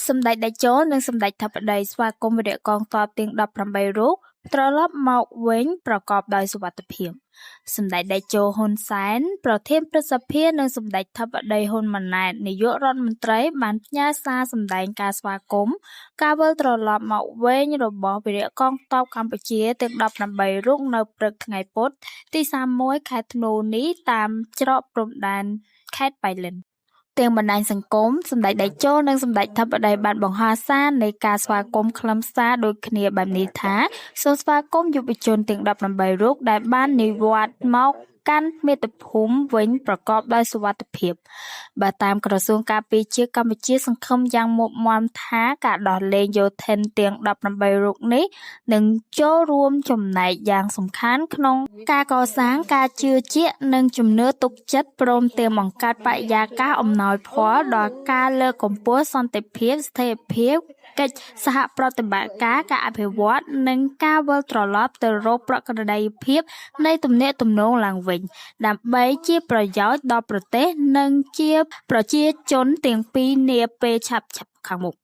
សម្ដេចតេជោនិងសម្ដេចធិបតីស្វាគមន៍វីរៈកងទ័ពទាំង18រូបត្រឡប់មកវិញប្រកបដោយសុវត្ថិភាពសម្ដេចតេជោហ៊ុនសែនប្រធានព្រឹទ្ធសភានិងសម្ដេចធិបតីហ៊ុនម៉ាណែតនាយករដ្ឋមន្ត្រីបានផ្ញើសារសម្ដែងការស្វាគមន៍ការវិលត្រឡប់មកវិញរបស់វីរៈកងទ័ពកម្ពុជាទាំង18រូបនៅព្រឹកថ្ងៃពុធទី31ខែធ្នូនេះតាមច្រកព្រំដែនខេត្តប៉ៃលិនទាំងបណ្ដាញសង្គមសម្ដេចតេជោនិងសម្ដេចធិបតីបានបង្ហោះសារនៃការស្វាគមន៍ខ្លឹមសារដូចគ្នាបែបនេះថាសូមស្វាគមន៍យុវជនទាំង18រូបដែលបាននិវត្តន៍មកកាន់មាតុភូមិវិញប្រកបដោយសុវត្ថិភាពបើតាមក្រសួងការពារជាតិកម្ពុជាសង្ឃឹមយ៉ាងមុតមាំថាការដោះលែងយោធិនទាំង18រូបនេះនឹងចូលរួមចំណែកយ៉ាងសំខាន់ក្នុងការកសាងការជឿជាក់និងជំនឿទុកចិត្តព្រមទាំងបង្កើតបរិយាកាសអំណោយផលដល់ការលើកកម្ពស់សន្តិភាពស្ថិរភាពកិច្ចសហប្រតិបត្តិការអភិវឌ្ឍនិងការវិលត្រឡប់ទៅរកប្រក្រតីភាពនៃទំនាក់ទំនងឡើងវិញដើម្បីជាប្រយោជន៍ដល់ប្រទេសនិងជាប្រជាជនទាំងពីរនាពេលឆាប់ៗខាងមុខ